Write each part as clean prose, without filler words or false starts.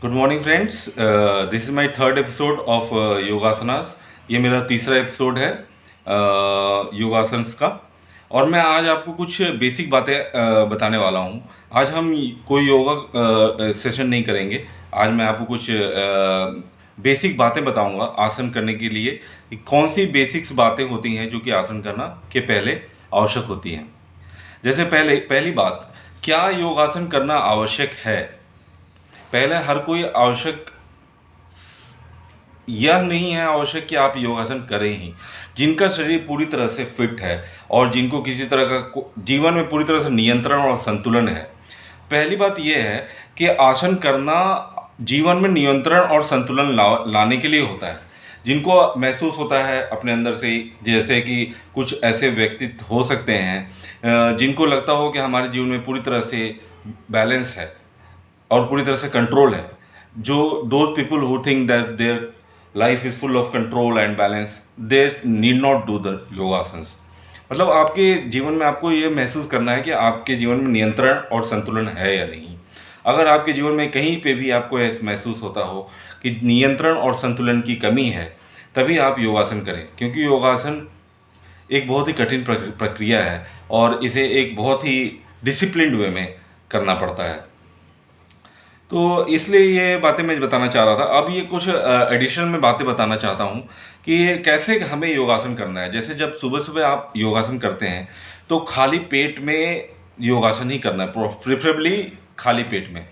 Good morning friends. This is my third episode of yogasanas. ये मेरा तीसरा एपिसोड है योगासन्स का। और मैं आज आपको कुछ बेसिक बातें बताने वाला हूँ। आज हम कोई योगा सेशन नहीं करेंगे। आज मैं आपको कुछ बेसिक बातें बताऊंगा आसन करने के लिए कि कौन सी बेसिक्स बातें होती हैं जो कि आसन करना के पहले आवश्यक होती हैं। जैसे पहली बात, क्या योगासन करना आवश्यक है? पहले हर कोई आवश्यक यह नहीं है आवश्यक कि आप योगासन करें ही। जिनका शरीर पूरी तरह से फिट है और जिनको किसी तरह का जीवन में पूरी तरह से नियंत्रण और संतुलन है, पहली बात यह है कि आसन करना जीवन में नियंत्रण और संतुलन लाने के लिए होता है। जिनको महसूस होता है अपने अंदर से, जैसे कि कुछ ऐसे व्यक्तित्व हो सकते हैं जिनको लगता हो कि हमारे जीवन में पूरी तरह से बैलेंस है और पूरी तरह से कंट्रोल है। जो those people who think that their life is full of control and balance, they need not do the yogasanas. मतलब आपके जीवन में आपको ये महसूस करना है कि आपके जीवन में नियंत्रण और संतुलन है या नहीं। अगर आपके जीवन में कहीं पे भी आपको ऐसा महसूस होता हो कि नियंत्रण और संतुलन की कमी है, तभी आप योगासन करें, क्योंकि योगासन एक बहुत ही कठिन प्रक्रिया है और इसे एक बहुत ही डिसिप्लिन्ड वे में करना पड़ता है। तो इसलिए ये बातें मैं बताना चाह रहा था। अब ये कुछ एडिशनल में बातें बताना चाहता हूँ कि कैसे हमें योगासन करना है। जैसे जब सुबह-सुबह आप योगासन करते हैं, तो खाली पेट में योगासन ही करना है, प्रेफरेबली खाली पेट में।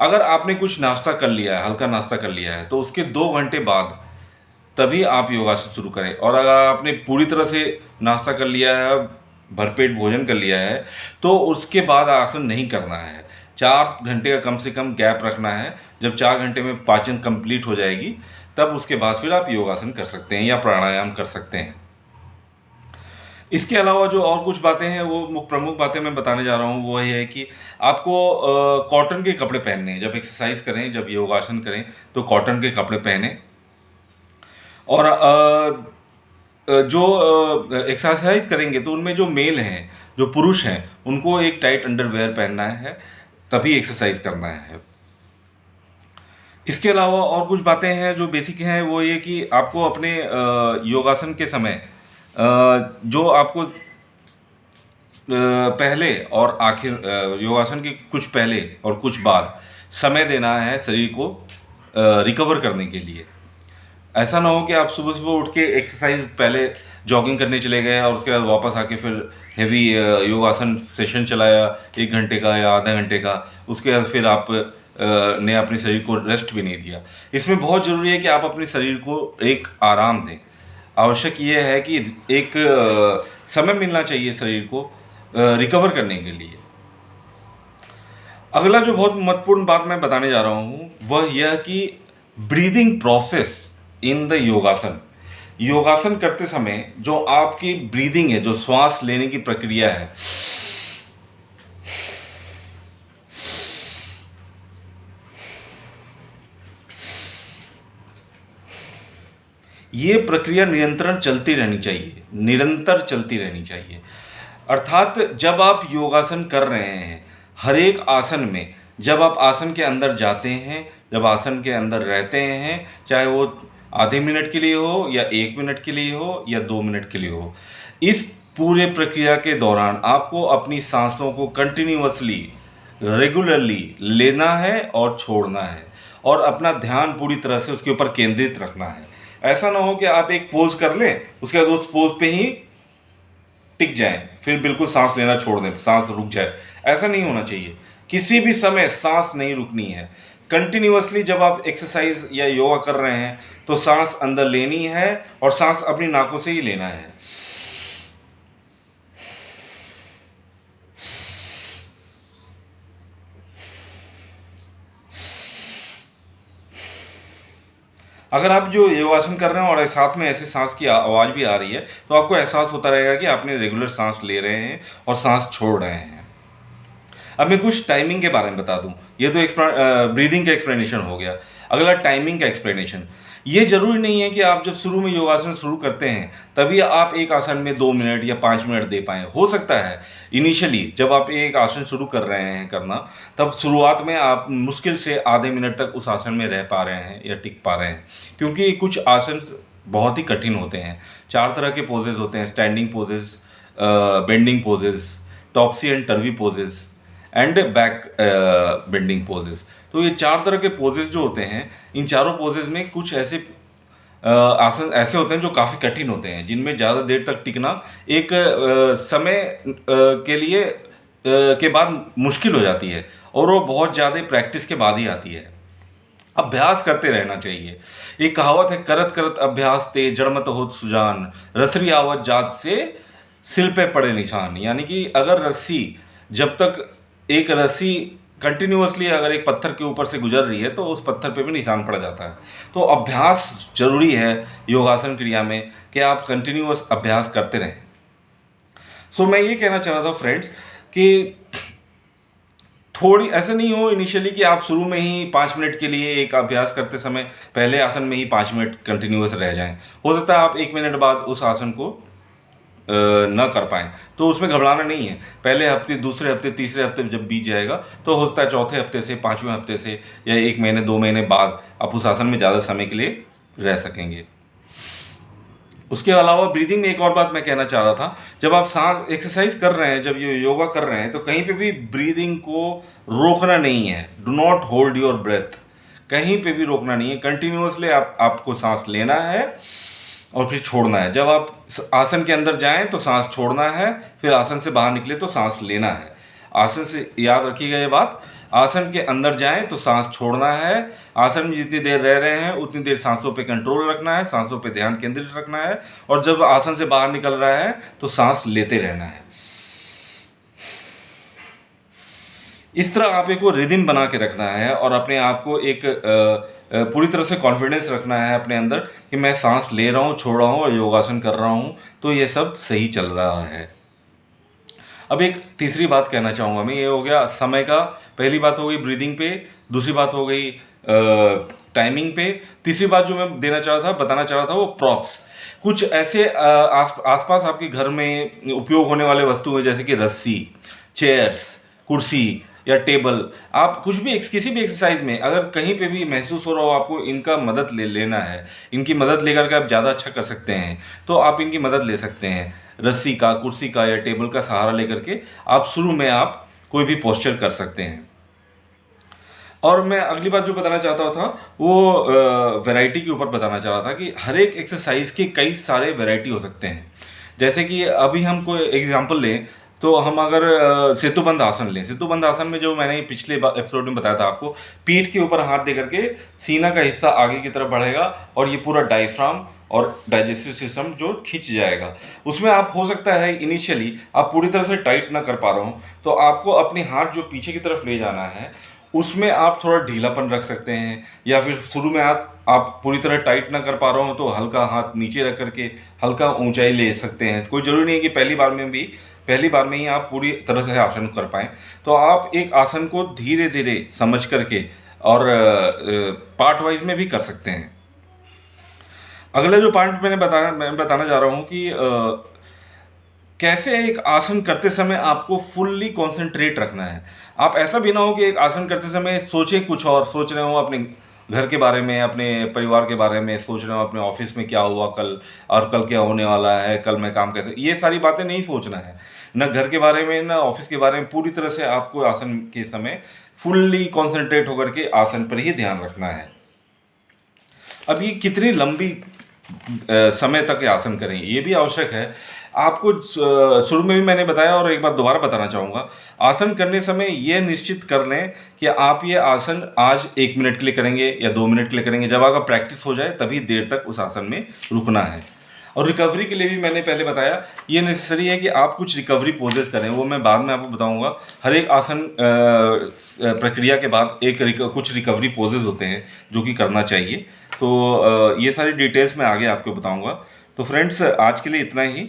अगर आपने कुछ नाश्ता कर लिया है, हल्का नाश्ता कर लिया है, तो उसके 2 घंटे बाद तभी आप योगासन शुरू करें। और अगर आपने पूरी तरह से नाश्ता कर लिया है, भरपेट भोजन कर लिया है, तो उसके बाद आसन नहीं करना है। 4 घंटे का कम से कम गैप रखना है। जब 4 घंटे में पाचन कंप्लीट हो जाएगी, तब उसके बाद फिर आप योगासन कर सकते हैं या प्राणायाम कर सकते हैं। इसके अलावा जो और कुछ बातें हैं, वो प्रमुख बातें मैं बताने जा रहा हूँ, वो ये है कि आपको कॉटन के कपड़े पहनने हैं। जब एक्सरसाइज करें, जब योगासन करें, तो कॉटन के कपड़े पहने। और जो एक्सरसाइज करेंगे तो उनमें जो मेल हैं, जो पुरुष हैं, उनको एक टाइट अंडरवेयर पहनना है, तभी एक्सरसाइज करना है। इसके अलावा और कुछ बातें हैं जो बेसिक हैं, वो ये कि आपको अपने योगासन के समय जो आपको पहले और आखिर योगासन के कुछ पहले और कुछ बाद समय देना है शरीर को रिकवर करने के लिए। ऐसा ना हो कि आप सुबह-सुबह उठ के एक्सरसाइज पहले जॉगिंग करने चले गए और उसके बाद वापस आके फिर हेवी योगासन सेशन चलाया 1 घंटे का या आधा घंटे का, उसके बाद फिर आप ने अपने शरीर को रेस्ट भी नहीं दिया। इसमें बहुत ज़रूरी है कि आप अपने शरीर को एक आराम दें। आवश्यक ये है कि एक समय मिलना चाहिए शरीर को रिकवर करने के लिए। अगला जो बहुत महत्वपूर्ण बात मैं बताने जा रहा हूँ, वह यह कि ब्रीदिंग प्रोसेस इन द योगासन। योगासन करते समय जो आपकी ब्रीदिंग है, जो श्वास लेने की प्रक्रिया है, ये प्रक्रिया निरंतर चलती रहनी चाहिए, निरंतर चलती रहनी चाहिए। अर्थात जब आप योगासन कर रहे हैं, हर एक आसन में जब आप आसन के अंदर जाते हैं, जब आसन के अंदर रहते हैं, चाहे वो आधे मिनट के लिए हो या 1 मिनट के लिए हो या 2 मिनट के लिए हो, इस पूरे प्रक्रिया के दौरान आपको अपनी सांसों को कंटिन्यूअसली, रेगुलरली लेना है और छोड़ना है और अपना ध्यान पूरी तरह से उसके ऊपर केंद्रित रखना है। ऐसा ना हो कि आप एक पोज कर लें, उसके बाद उस पोज पे ही टिक जाएं, फिर बिल्कुल सांस लेना छोड़ दें, सांस रुक जाए। ऐसा नहीं होना चाहिए। किसी भी समय सांस नहीं रुकनी है। कंटिन्यूअसली जब आप एक्सरसाइज या योगा कर रहे हैं, तो सांस अंदर लेनी है और सांस अपनी नाकों से ही लेना है। अगर आप जो योगासन कर रहे हैं और साथ में ऐसे सांस की आवाज़ भी आ रही है, तो आपको एहसास होता रहेगा कि आपने रेगुलर सांस ले रहे हैं और सांस छोड़ रहे हैं। अब मैं कुछ टाइमिंग के बारे में बता दूं। ये तो ब्रीदिंग का एक्सप्लेनेशन हो गया। अगला टाइमिंग का एक्सप्लेनेशन। ये ज़रूरी नहीं है कि आप जब शुरू में योगासन शुरू करते हैं तभी आप एक आसन में 2 मिनट या 5 मिनट दे पाएँ। हो सकता है इनिशियली जब आप एक आसन शुरू कर रहे हैं करना, तब शुरुआत में आप मुश्किल से आधे मिनट तक उस आसन में रह पा रहे हैं या टिक पा रहे हैं, क्योंकि कुछ आसन बहुत ही कठिन होते हैं। 4 तरह के पोजेज़ होते हैं: standing poses, bending poses, Topsy and टर्वी poses and back bending poses. तो ये 4 तरह के पोजेज़ जो होते हैं, इन चारों पोजेज़ में कुछ ऐसे आसन ऐसे होते हैं जो काफ़ी कठिन होते हैं, जिनमें ज़्यादा देर तक टिकना एक समय के लिए के बाद मुश्किल हो जाती है, और वो बहुत ज़्यादा प्रैक्टिस के बाद ही आती है। अभ्यास करते रहना चाहिए। एक कहावत है, करत करत अभ्यास ते जड़मत होत सुजान, रसरी आवत जात से सिल पे पड़े निशान। यानी कि अगर रस्सी, जब तक एक रस्सी कंटिन्यूअसली अगर एक पत्थर के ऊपर से गुजर रही है तो उस पत्थर पे भी निशान पड़ जाता है। तो अभ्यास जरूरी है योगासन क्रिया में, कि आप कंटिन्यूअस अभ्यास करते रहें। सो मैं ये कहना चाह रहा था फ्रेंड्स कि थोड़ी ऐसा नहीं हो इनिशियली कि आप शुरू में ही 5 मिनट के लिए एक अभ्यास करते समय पहले आसन में ही 5 मिनट कंटिन्यूअस रह जाएं। हो सकता है आप 1 मिनट बाद उस आसन को न कर पाएँ, तो उसमें घबराना नहीं है। पहले हफ्ते, दूसरे हफ्ते, तीसरे हफ्ते जब बीत जाएगा तो हो सकता है चौथे हफ्ते से, 5वें हफ्ते से या 1 महीने 2 महीने बाद आप उस आसन में ज़्यादा समय के लिए रह सकेंगे। उसके अलावा ब्रीदिंग में एक और बात मैं कहना चाह रहा था, जब आप सांस एक्सरसाइज कर रहे हैं, जब ये योगा कर रहे हैं, तो कहीं पे भी ब्रीदिंग को रोकना नहीं है। Do not hold your breath, कहीं पे भी रोकना नहीं है। कंटिन्यूअसली आपको सांस लेना है और फिर छोड़ना है। जब आप आसन के अंदर जाएं तो सांस छोड़ना है, फिर आसन से बाहर निकले तो सांस लेना है। आसन से याद रखिएगा ये बात, आसन के अंदर जाएं तो सांस छोड़ना है, आसन में जितनी देर रह रहे हैं उतनी देर सांसों पे कंट्रोल रखना है, सांसों पे ध्यान केंद्रित रखना है, और जब आसन से बाहर निकल रहा है तो सांस लेते रहना है। इस तरह आप एक वो रिदम बना के रखना है और अपने आप को एक पूरी तरह से कॉन्फिडेंस रखना है अपने अंदर कि मैं सांस ले रहा हूँ, छोड़ रहा हूँ और योगासन कर रहा हूँ, तो ये सब सही चल रहा है। अब एक तीसरी बात कहना चाहूँगा मैं, ये हो गया समय का। पहली बात हो गई ब्रीदिंग पे, दूसरी बात हो गई टाइमिंग पे, तीसरी बात जो मैं बताना चाह रहा था वो प्रॉप्स। कुछ ऐसे आसपास आपके घर में उपयोग होने वाले वस्तु हैं, जैसे कि रस्सी, चेयर्स, कुर्सी या टेबल। आप कुछ भी किसी भी एक्सरसाइज में अगर कहीं पे भी महसूस हो रहा हो आपको इनका मदद लेना है, इनकी मदद लेकर के आप ज़्यादा अच्छा कर सकते हैं, तो आप इनकी मदद ले सकते हैं। रस्सी का, कुर्सी का या टेबल का सहारा लेकर के आप शुरू में आप कोई भी पोस्चर कर सकते हैं। और मैं अगली बात जो बताना चाहता था वो वैरायटी के ऊपर बताना चाह रहा था कि हर एक एक्सरसाइज के कई सारे वैरायटी हो सकते हैं। जैसे कि अभी हम कोई एग्जांपल लें तो हम अगर सेतुबंद आसन लें। सेतुबंद आसन में जो मैंने पिछले एपिसोड में बताया था आपको, पीठ के ऊपर हाथ दे करके सीना का हिस्सा आगे की तरफ बढ़ेगा और ये पूरा डायफ्राम और डाइजेस्टिव सिस्टम जो खिंच जाएगा। उसमें आप हो सकता है इनिशियली आप पूरी तरह से टाइट ना कर पा रहे हो, तो आपको अपने हाथ जो पीछे की तरफ ले जाना है उसमें आप थोड़ा ढीलापन रख सकते हैं, या फिर शुरू में हाथ आप पूरी तरह टाइट ना कर पा रहे हो तो हल्का हाथ नीचे रख करके हल्का ऊंचाई ले सकते हैं। कोई ज़रूरी नहीं है कि पहली बार में ही आप पूरी तरह से आसन कर पाएँ। तो आप एक आसन को धीरे धीरे समझ करके और पार्ट वाइज में भी कर सकते हैं। अगला जो पॉइंट मैं बताना जा रहा हूँ कि कैसे एक आसन करते समय आपको फुल्ली कॉन्सेंट्रेट रखना है। आप ऐसा भी ना हो कि एक आसन करते समय सोचें कुछ और, सोच रहे हो अपने घर के बारे में, अपने परिवार के बारे में, सोच रहे हो अपने ऑफिस में क्या हुआ कल और कल क्या होने वाला है, कल मैं काम कैसे, ये सारी बातें नहीं सोचना है। न घर के बारे में न ऑफिस के बारे में, पूरी तरह से आपको आसन के समय फुल्ली कॉन्सेंट्रेट होकर के आसन पर ही ध्यान रखना है। अब ये कितनी लंबी समय तक ये आसन करें ये भी आवश्यक है। आपको शुरू में भी मैंने बताया और एक बार दोबारा बताना चाहूँगा, आसन करने समय ये निश्चित कर लें कि आप ये आसन आज 1 मिनट के लिए करेंगे या 2 मिनट के लिए करेंगे। जब आपका प्रैक्टिस हो जाए तभी देर तक उस आसन में रुकना है। और रिकवरी के लिए भी मैंने पहले बताया, ये नेसेसरी है कि आप कुछ रिकवरी पोजेस करें, वो मैं बाद में आपको बताऊंगा। हर एक आसन प्रक्रिया के बाद कुछ रिकवरी पोजेस होते हैं जो कि करना चाहिए। तो ये सारी डिटेल्स मैं आगे आपको बताऊंगा। तो फ्रेंड्स आज के लिए इतना ही।